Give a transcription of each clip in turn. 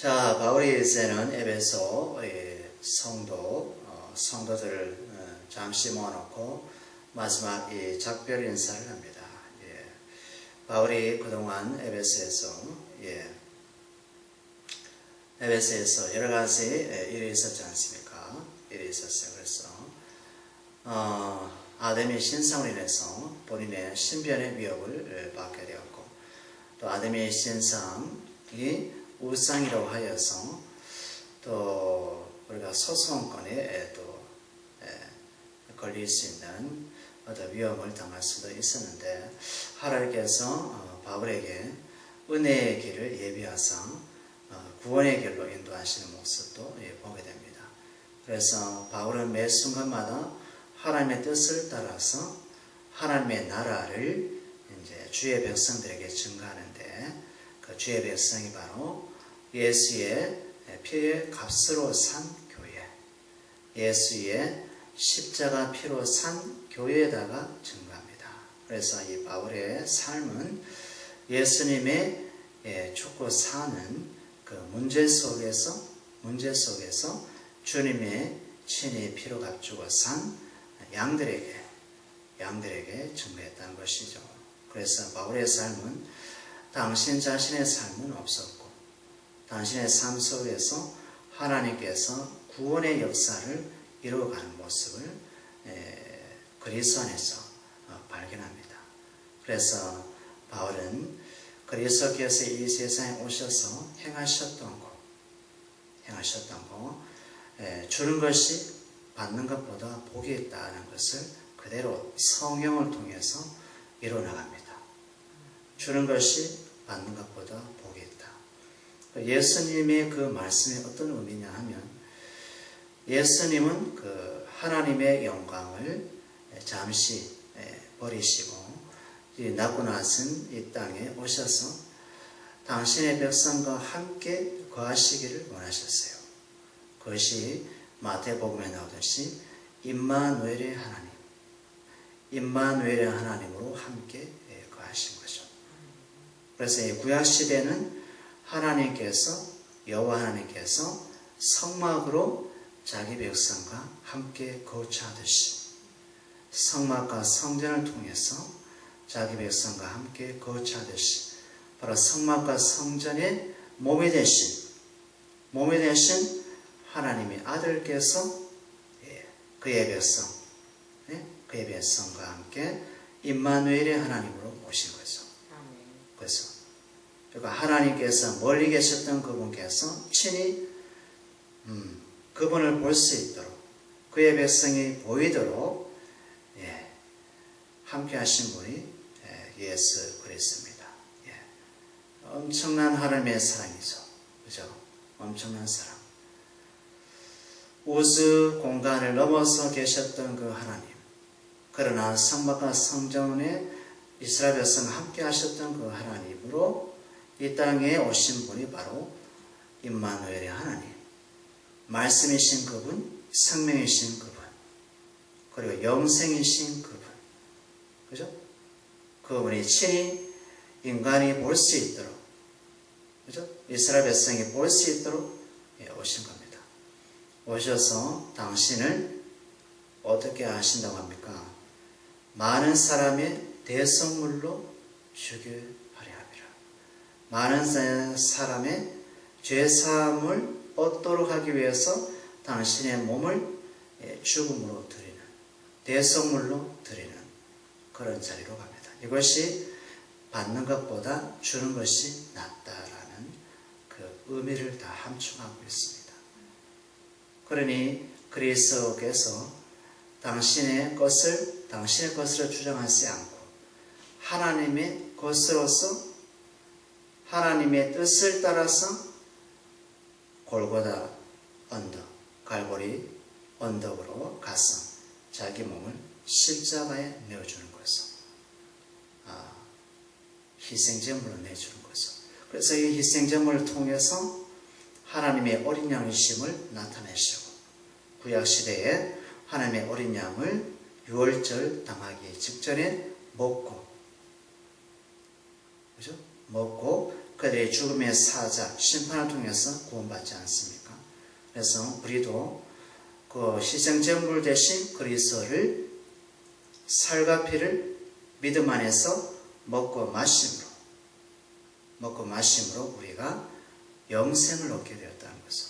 자, 바울이 이제는 에베소 성도들 잠시 모아놓고 마지막 이 작별 인사를 합니다. 바울이 그동안 에베소에서 여러 가지 일이 있었지 않습니까? 일이 있었어요. 그래서 아데미 신상으로 인해서 본인의 신변의 위협을 받게 되었고, 또 아데미 신상이 우상이라고 하여서 또 우리가 소송권에 또 걸릴 수 있는 어떤 위험을 당할 수도 있었는데, 하나님께서 바울에게 은혜의 길을 예비하사 구원의 길로 인도하시는 모습도 보게 됩니다. 그래서 바울은 매 순간마다 하나님의 뜻을 따라서 하나님의 나라를 이제 주의 백성들에게 증거하는데, 그 주의 백성이 바로 예수의 피의 값으로 산 교회, 예수의 십자가 피로 산 교회에다가 증거합니다. 그래서 이 바울의 삶은 예수님의 죽고 사는 그 문제 속에서 주님의 친히 피로 값주고 산 양들에게 증거했다는 것이죠. 그래서 바울의 삶은 당신 자신의 삶은 없었고, 당신의 삶 속에서 하나님께서 구원의 역사를 이루어가는 모습을 그리스도 안에서 발견합니다. 그래서 바울은 그리스도께서 이 세상에 오셔서 행하셨던 것, 주는 것이 받는 것보다 복이 있다는 것을 그대로 성령을 통해서 이루어나갑니다. 주는 것이 받는 것보다 복이 있다. 예수님의 그 말씀이 어떤 의미냐 하면, 예수님은 그 하나님의 영광을 잠시 버리시고 낳고 나선 이 땅에 오셔서 당신의 백성과 함께 거하시기를 원하셨어요. 그것이 마태복음에 나오듯이 임마누엘의 하나님으로 함께 거하신 거죠. 그래서 이 구약시대는 여호와 하나님께서 성막으로 자기 백성과 함께 거처하듯이, 성막과 성전을 통해서 자기 백성과 함께 거처하듯이, 바로 성막과 성전의 몸이 되신 하나님의 아들께서 그의 백성과 함께 임마누엘의 하나님으로 오신 거죠. 그래서 그러니까 하나님께서 멀리 계셨던 그분께서 친히 그분을 볼 수 있도록, 그의 백성이 보이도록 함께 하신 분이 예수 그리스도입니다. 엄청난 하나님의 사랑이죠. 그죠? 엄청난 사랑. 우주 공간을 넘어서 계셨던 그 하나님, 그러나 성막과 성전에 이스라엘 백성과 함께 하셨던 그 하나님으로 이 땅에 오신 분이 바로 임마누엘의 하나님, 말씀이신 그분, 생명이신 그분, 그리고 영생이신 그분, 그죠? 그분이 친히 인간이 볼 수 있도록, 그죠? 이스라엘 백성이 볼 수 있도록 오신 겁니다. 오셔서 당신을 어떻게 하신다고 합니까? 많은 사람의 대성물로 주게 하려 함이라. 많은 사람의 죄사함을 얻도록 하기 위해서 당신의 몸을 죽음으로 드리는, 대성물로 드리는 그런 자리로 갑니다. 이것이 받는 것보다 주는 것이 낫다라는 그 의미를 다 함축하고 있습니다. 그러니 그리스도께서 당신의 것으로 주장하지 않고 하나님의 것으로서 하나님의 뜻을 따라서 골고다 언덕, 갈보리 언덕으로 가서 자기 몸을 십자가에 내어주는 것을, 희생제물로 내주는 것을. 그래서 이 희생제물을 통해서 하나님의 어린 양이심을 나타내시고, 구약시대에 하나님의 어린 양을 유월절 당하기 직전에 먹고, 그죠? 먹고 그들의 죽음의 사자, 심판을 통해서 구원받지 않습니까? 그래서 우리도 그 희생제물 대신 그리스도를 살과 피를 믿음 안에서 먹고 마심으로 우리가 영생을 얻게 되었다는 것을.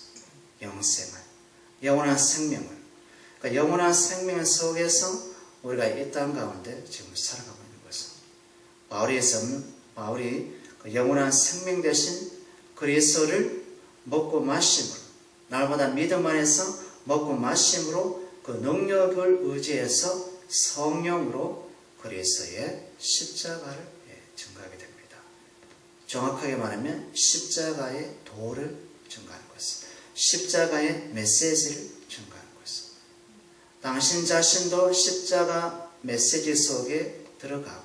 영생을, 영원한 생명을. 그러니까 영원한 생명 속에서 우리가 이 땅 가운데 지금 살아가고 있는 것을. 바울이 그 영원한 생명 대신 그리스도를 먹고 마심으로, 날마다 믿음 안에서 먹고 마심으로 그 능력을 의지해서 성령으로 그리스도의 십자가를 증거하게 됩니다. 정확하게 말하면 십자가의 도를 증거하는 것입니다. 십자가의 메시지를 증거하는 것입니다. 당신 자신도 십자가 메시지 속에 들어간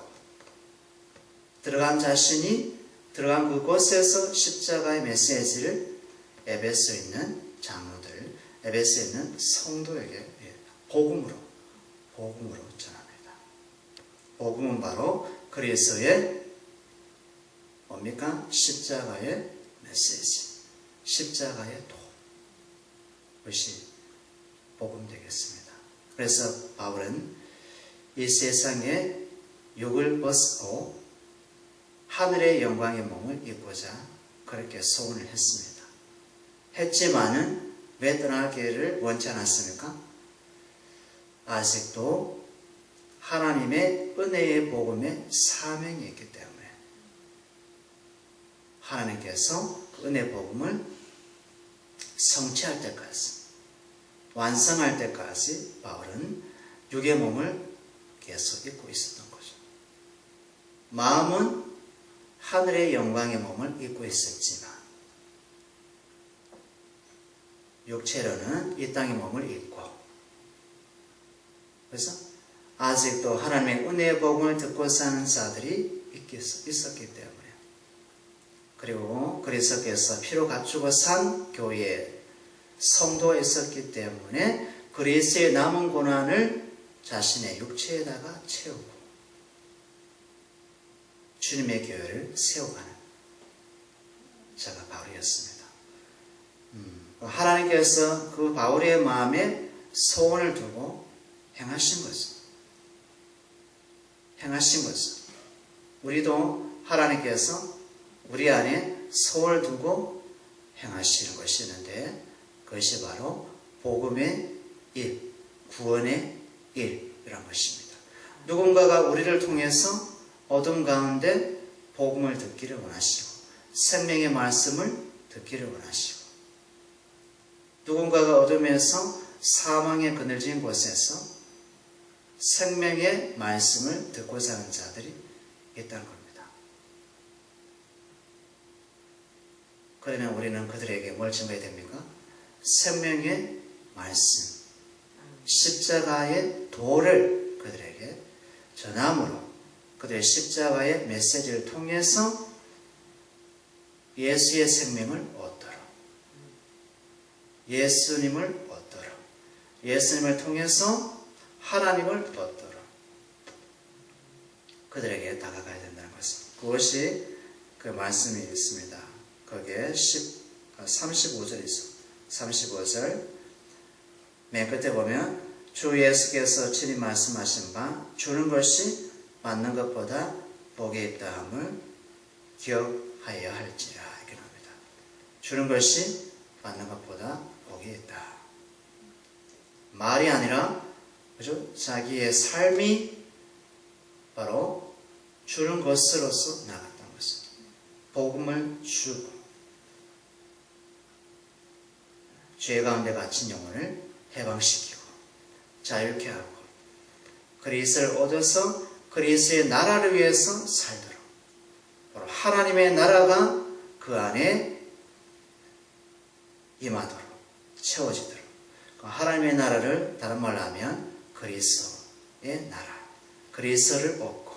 그곳에서 십자가의 메시지를 에베소에 있는 장로들, 에베소에 있는 성도에게 복음으로 전합니다. 복음은 바로 그리스도의 뭡니까? 십자가의 메시지, 십자가의 도, 그것이 복음 되겠습니다. 그래서 바울은 이 세상에 육을 벗고 하늘의 영광의 몸을 입고자 그렇게 소원을 했지만은 왜 떠나기를 원치 않았습니까? 아직도 하나님의 은혜의 복음에 사명이 있기 때문에 하나님께서 그 은혜 복음을 성취할 때까지, 완성할 때까지 바울은 육의 몸을 계속 입고 있었던 거죠. 마음은 하늘의 영광의 몸을 입고 있었지만 육체로는 이 땅의 몸을 입고, 그래서 아직도 하나님의 은혜의 복음을 듣고 사는 자들이 있었기 때문에, 그리고 그리스도께서 피로 갖추고 산 교회에 성도가 있었기 때문에 그리스도의 남은 고난을 자신의 육체에다가 채우고 주님의 교회를 세워가는 자가 바울이었습니다. 하나님께서 그 바울의 마음에 소원을 두고 행하신 거죠. 우리도 하나님께서 우리 안에 소원을 두고 행하시는 것이 있는데, 그것이 바로 복음의 일, 구원의 일이란 것입니다. 누군가가 우리를 통해서 어둠 가운데 복음을 듣기를 원하시고 생명의 말씀을 듣기를 원하시고, 누군가가 어둠에서 사망의 그늘진 곳에서 생명의 말씀을 듣고자 하는 자들이 있다는 겁니다. 그러면 우리는 그들에게 뭘 증거해야 됩니까? 생명의 말씀, 십자가의 도를 그들에게 전함으로 그들의 십자가의 메시지를 통해서 예수의 생명을 얻도록, 예수님을 통해서 하나님을 얻도록 그들에게 다가가야 된다는 것입니다. 그것이 그 말씀이 있습니다. 거기에 35절이 있어. 35절 맨 끝에 보면 주 예수께서 친히 말씀하신 바 주는 것이 받는 것보다 복이 있다함을 기억하여야 할지라, 이렇게 나옵니다. 주는 것이 받는 것보다 복이 있다. 말이 아니라, 그죠? 자기의 삶이 바로 주는 것으로서 나갔던 것입니다. 복음을 주고 죄 가운데 갇힌 영혼을 해방시키고 자유케 하고 그리스도를 얻어서 그리스도의 나라를 위해서 살도록, 바로 하나님의 나라가 그 안에 임하도록, 채워지도록, 하나님의 나라를 다른 말로 하면 그리스도의 나라, 그리스도를 얻고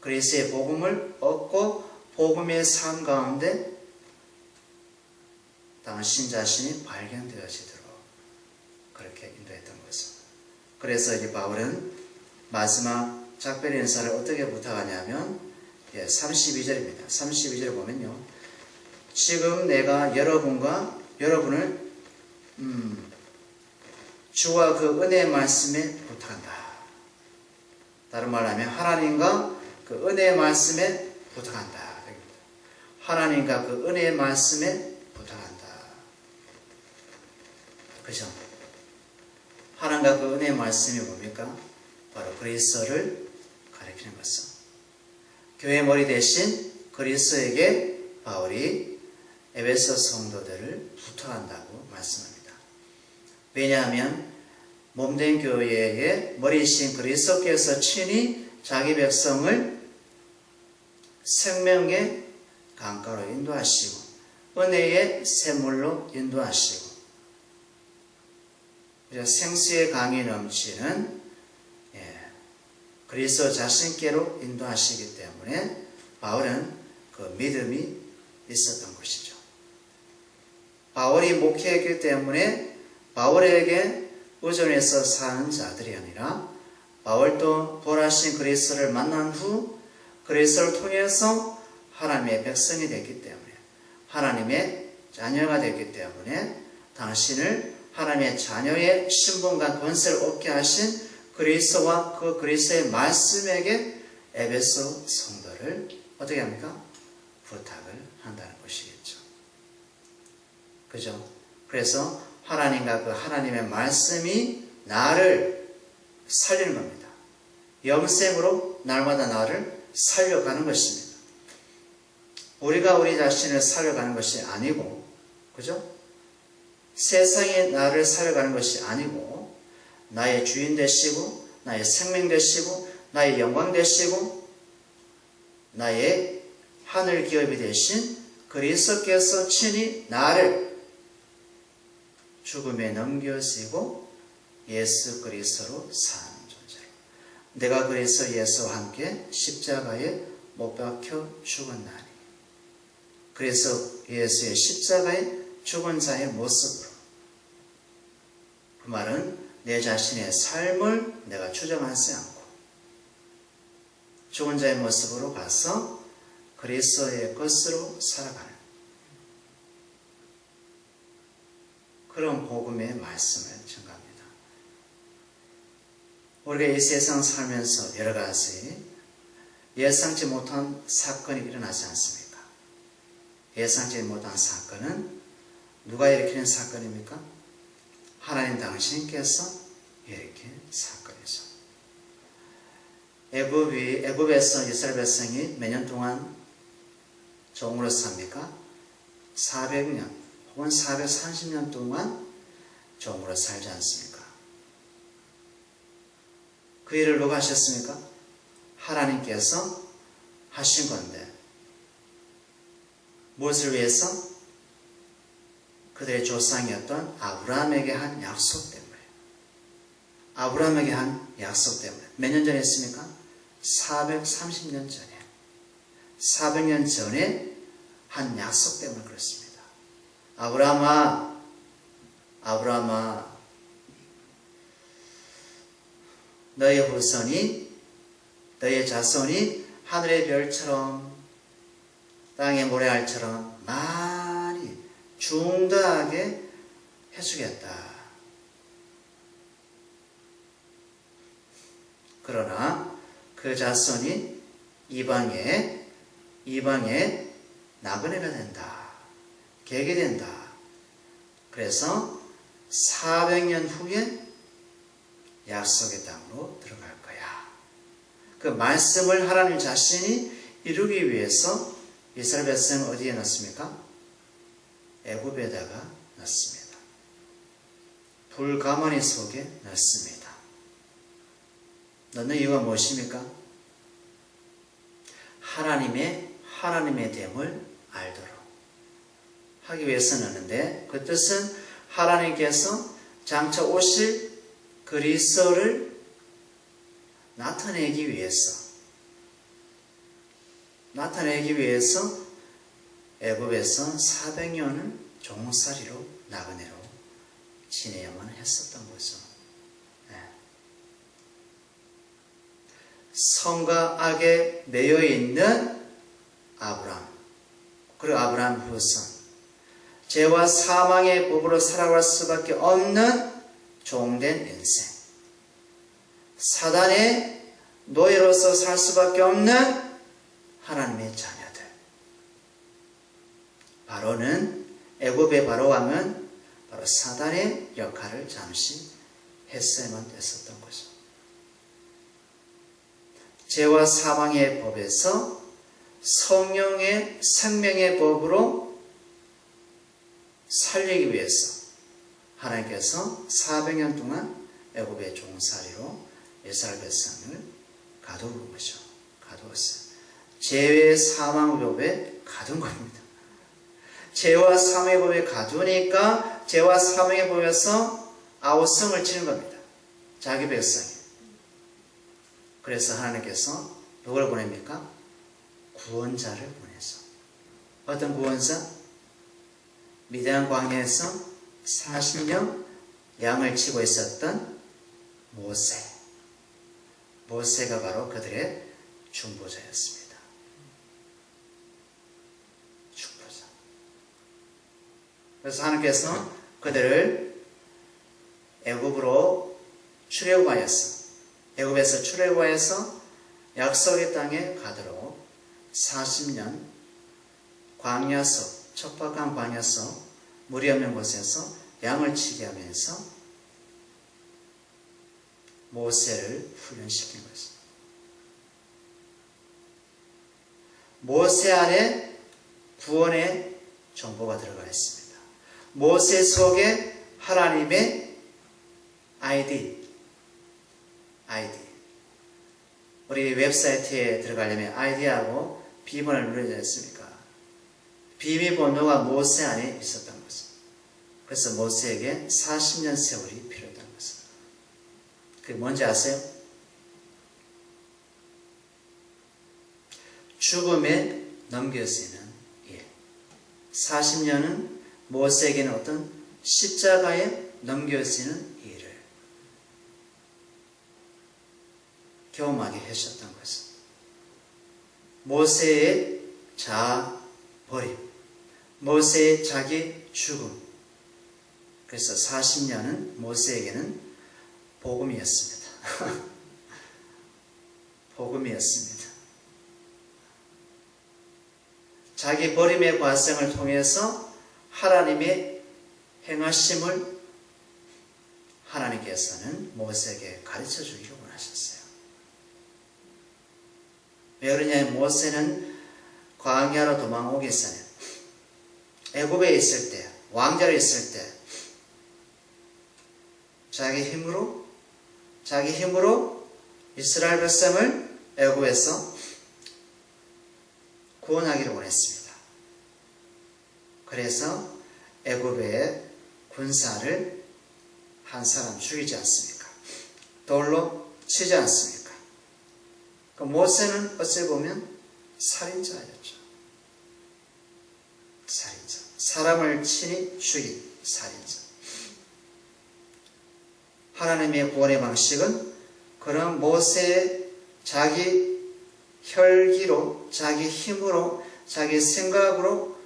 그리스도의 복음을 얻고 복음의 삶 가운데 당신 자신이 발견되어지도록 그렇게 인도했던 것입니다. 그래서 이제 바울은 마지막 작별 인사를 어떻게 부탁하냐면 32절입니다. 32절에 보면요. 지금 내가 여러분을 주와 그 은혜의 말씀에 부탁한다. 다른 말로 하면 하나님과 그 은혜의 말씀에 부탁한다. 하나님과 그 은혜의 말씀에 부탁한다. 그죠? 하나님과 그 은혜의 말씀이 뭡니까? 바로 그리스도를 가리키는 것은 교회 머리 대신 그리스도에게 바울이 에베소 성도들을 부탁한다고 말씀합니다. 왜냐하면 몸된 교회의 머리이신 그리스도께서 친히 자기 백성을 생명의 강가로 인도하시고 은혜의 샘물로 인도하시고 생수의 강이 넘치는 그리스도 자신께로 인도하시기 때문에 바울은 그 믿음이 있었던 것이죠. 바울이 목회했기 때문에 바울에게 의존해서 사는 자들이 아니라 바울도 부활하신 그리스도를 만난 후 그리스도를 통해서 하나님의 백성이 됐기 때문에 하나님의 자녀가 됐기 때문에 당신을 하나님의 자녀의 신분과 권세를 얻게 하신 그리스도와 그 그리스도의 말씀에게 에베소 성도를 어떻게 합니까? 부탁을 한다는 것이겠죠. 그죠? 그래서 하나님과 그 하나님의 말씀이 나를 살리는 겁니다. 영생으로 날마다 나를 살려가는 것입니다. 우리가 우리 자신을 살려가는 것이 아니고, 그죠? 세상이 나를 살려가는 것이 아니고, 나의 주인 되시고, 나의 생명 되시고, 나의 영광 되시고, 나의 하늘 기업이 되신 그리스도께서 친히 나를 죽음에 넘겨지고 예수 그리스도로 사는 존재로 내가 그래서 예수와 함께 십자가에 못 박혀 죽었나니 그래서 예수의 십자가에 죽은 자의 모습으로 그 말은 내 자신의 삶을 내가 추정하지 않고 죽은 자의 모습으로 가서 그리스도의 것으로 살아가는 그런 복음의 말씀을 전가합니다. 우리가 이 세상 살면서 여러 가지 예상치 못한 사건이 일어나지 않습니까? 예상치 못한 사건은 누가 일으키는 사건입니까? 하나님 당신께서 일으킨 사건이죠. 애굽에서 이스라엘 백성이 몇 년 동안 종으로 삽니까? 400년 혹은 430년 동안 종으로 살지 않습니까? 그 일을 누가 하셨습니까? 하나님께서 하신 건데 무엇을 위해서? 그들의 조상이었던 아브라함에게 한 약속 때문에 아브라함에게 한 약속 때문에 몇 년 전에 했습니까? 430년 전에 400년 전에 한 약속 때문에 그렇습니다. 아브라함아 너의 후손이 너의 자손이 하늘의 별처럼 땅의 모래알처럼 많이 중대하게 해주겠다. 그러나 그 자손이 이방에 나그네가 된다. 개게 된다. 그래서 400년 후에 약속의 땅으로 들어갈 거야. 그 말씀을 하나님 자신이 이루기 위해서 이스라엘 백성을 어디에 넣습니까? 애굽에다가 넣습니다. 불가마니 속에 넣습니다. 넣는 이유가 무엇입니까? 하나님의 됨을 알도록 하기 위해서 넣는데 그 뜻은 하나님께서 장차 오실 그리스도를 나타내기 위해서 애굽에서 400년을 종살이로 나그네로 지내야만 했었던 거죠. 네. 성과 악에 매여 있는 아브람, 그리고 아브람 후손, 죄와 사망의 법으로 살아갈 수밖에 없는 종된 인생, 사단의 노예로서 살 수밖에 없는 하나님의 자녀들. 바로는, 애굽의 바로 왕은 바로 사단의 역할을 잠시 했어야만 됐었던 거죠. 죄와 사망의 법에서 성령의 생명의 법으로 살리기 위해서 하나님께서 400년 동안 애굽의 종살이로 이스라엘 백성을 가두는 거죠. 가두었어요. 죄의 사망의 법에 가둔 겁니다. 죄와 사망의 법에 가두니까 죄와 사망의 법에서 아우성을 치는 겁니다. 자기 백성이. 그래서 하나님께서 누굴 보냅니까? 구원자를 보내서. 어떤 구원자? 미디안 광야에서 40년 양을 치고 있었던 모세. 모세가 바로 그들의 중보자였습니다. 중보자. 그래서 하나님께서 그들을 애굽으로 출애굽하였어. 애굽에서 출애굽하여서 약속의 땅에 가도록 40년 광야속, 척박한 광야속, 물이 없는 곳에서 양을 치게 하면서 모세를 훈련시킨 것입니다. 모세 안에 구원의 정보가 들어가 있습니다. 모세 속에 하나님의 아이디. 우리 웹사이트에 들어가려면 아이디하고 비번을 눌러야 했습니까? 비밀번호가 모세 안에 있었던 거죠. 그래서 모세에게 40년 세월이 필요했던 것입니다. 그게 뭔지 아세요? 죽음에 넘겨지는 일. 40년은 모세에게는 어떤 십자가에 넘겨지는 일을 경험하게 하셨던 것입니다. 모세의 자아 버림, 모세의 자기 죽음. 그래서 40년은 모세에게는 복음이었습니다. 복음이었습니다. 자기 버림의 과정을 통해서 하나님의 행하심을 하나님께서는 모세에게 가르쳐 주기를 원하셨어요. 왜 그러냐면 모세는 광야로 도망오기 전에 애굽에 있을 때, 왕자로 있을 때 자기 힘으로 이스라엘 백성을 애굽에서 구원하기를 원했습니다. 그래서 애굽의 군사를 한 사람 죽이지 않습니까? 돌로 치지 않습니까? 모세는 어찌 보면 살인자였죠. 살인자. 사람을 친히 죽인 살인자. 하나님의 구원의 방식은 그런 모세의 자기 혈기로, 자기 힘으로, 자기 생각으로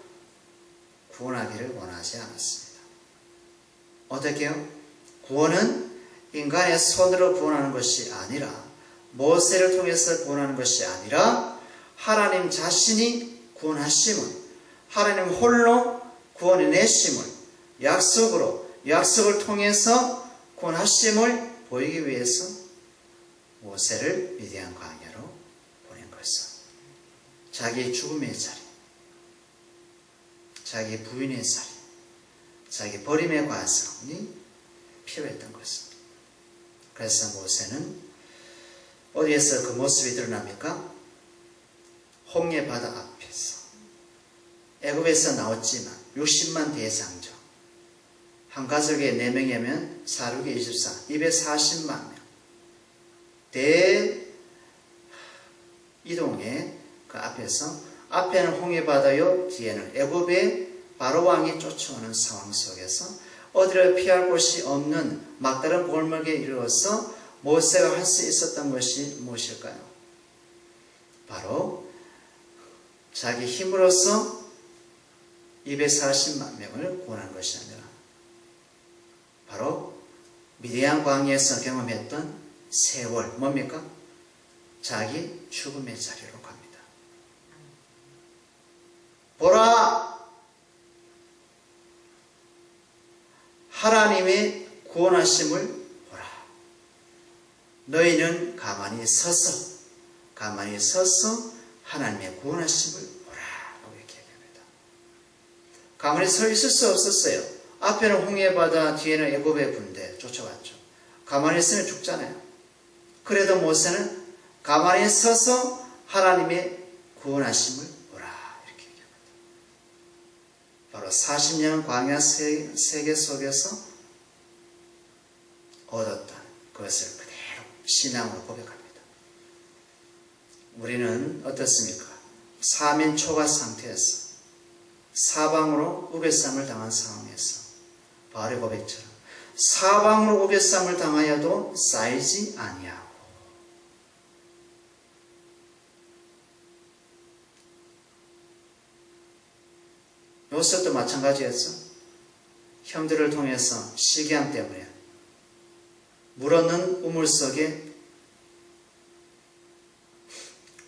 구원하기를 원하지 않았습니다. 어떻게요? 구원은 인간의 손으로 구원하는 것이 아니라, 모세를 통해서 구원하는 것이 아니라 하나님 자신이 구원하심을, 하나님 홀로 구원해내심을, 약속을 통해서 구원하심을 보이기 위해서 모세를 미디안 광야로 보낸 것은 자기 죽음의 자리, 자기 부인의 자리, 자기 버림의 과정이 필요했던 것입니다. 그래서 모세는 어디에서 그 모습이 드러납니까? 홍해 바다 앞에서. 애굽에서 나왔지만 60만 대장정, 한 가족에 4명이면 4, 6, 24, 240만 명 대이동에 그 앞에서, 앞에는 홍해 바다요, 뒤에는 애굽의 바로왕이 쫓아오는 상황 속에서 어디를 피할 곳이 없는 막다른 골목에 이르러서 모세가 할 수 있었던 것이 무엇일까요? 바로 자기 힘으로써 240만 명을 구원한 것이 아니라 바로 미디안 광야에서 경험했던 세월, 뭡니까? 자기 죽음의 자리로 갑니다. 보라! 하나님의 구원하심을 보라. 너희는 가만히 서서 하나님의 구원하심을 보라. 라고 이렇게 얘기합니다. 가만히 서 있을 수 없었어요. 앞에는 홍해바다, 뒤에는 애굽의 군대 쫓아왔죠. 가만히 있으면 죽잖아요. 그래도 모세는 가만히 서서 하나님의 구원하심을 보라. 이렇게 얘기합니다. 바로 40년 광야 세계 속에서 얻었던 그것을 그대로 신앙으로 고백합니다. 우리는 어떻습니까? 사민 초과 상태에서 사방으로 우겨쌈을 당한 상황에서 바울의 고백처럼 사방으로 우겨쌈을 당하여도 쌓이지 아니하고 요셉도 마찬가지였죠. 형들을 통해서 시기함 때문에 물없는 우물 속에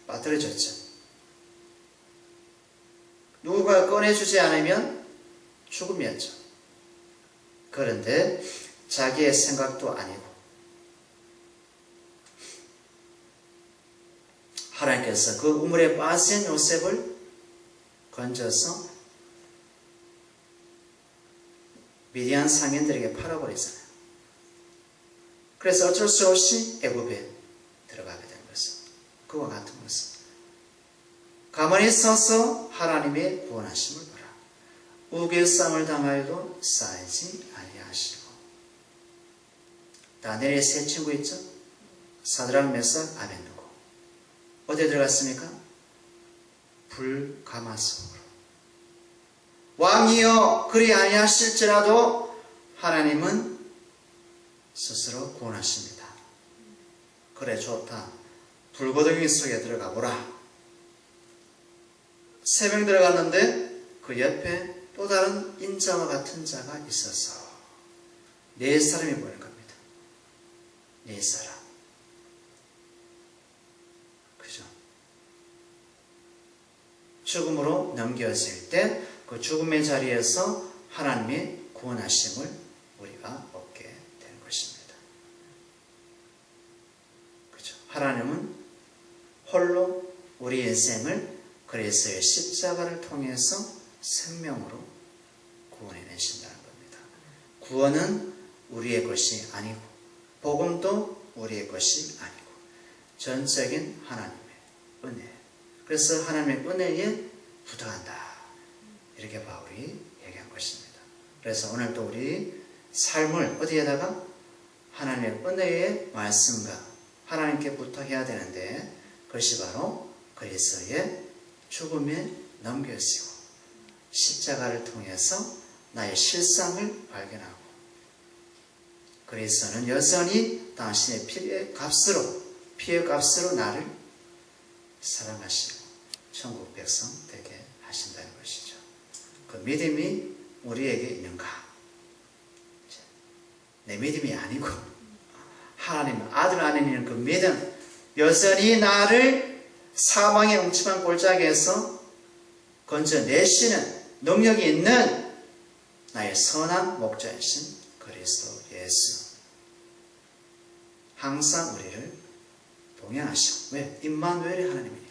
빠뜨려졌죠. 누가 꺼내주지 않으면 죽음이었죠. 그런데 자기의 생각도 아니고 하나님께서 그 우물에 빠진 요셉을 건져서 미디안 상인들에게 팔아버리잖아요. 그래서 어쩔 수 없이 애굽에 들어가게 된 것은 그와 같은 것은 가만히 서서 하나님의 구원하심을 보라. 우겨쌈을 당하여도 쌓이지 아니하시고. 다니엘의 세 친구 있죠? 사드락, 메삭, 아벤느고. 어디에 들어갔습니까? 불가마속으로. 왕이여 그리 아니하실지라도 하나님은 스스로 구원하십니다. 그래 좋다. 불고덩이 속에 들어가 보라. 3명 들어갔는데 그 옆에 또 다른 인자와 같은 자가 있어서 4사람이 보이는 겁니다. 4사람. 그죠? 죽음으로 넘겨질 때 그 죽음의 자리에서 하나님의 구원하심을 우리가 얻게 되는 것입니다. 그죠? 하나님은 홀로 우리 인생을 그리스도의 십자가를 통해서 생명으로 구원해내신다는 겁니다. 구원은 우리의 것이 아니고 복음도 우리의 것이 아니고 전적인 하나님의 은혜. 그래서 하나님의 은혜에 부탁한다. 이렇게 바울이 얘기한 것입니다. 그래서 오늘도 우리 삶을 어디에다가 하나님의 은혜의 말씀과 하나님께 부탁해야 되는데 그것이 바로 그리스도의 죽음에 넘겨지고 십자가를 통해서 나의 실상을 발견하고 그리스도는 여전히 당신의 피의 값으로 나를 사랑하시고 천국 백성 되게 하신다는 것이죠. 그 믿음이 우리에게 있는가? 내 믿음이 아니고 하나님 아들 안에 있는 그 믿음, 여전히 나를 사망의 음침한 골짜기에서 건져내시는 능력이 있는 나의 선한 목자이신 그리스도 예수. 항상 우리를 동행하시고, 왜? 임마누엘의 하나님이니까.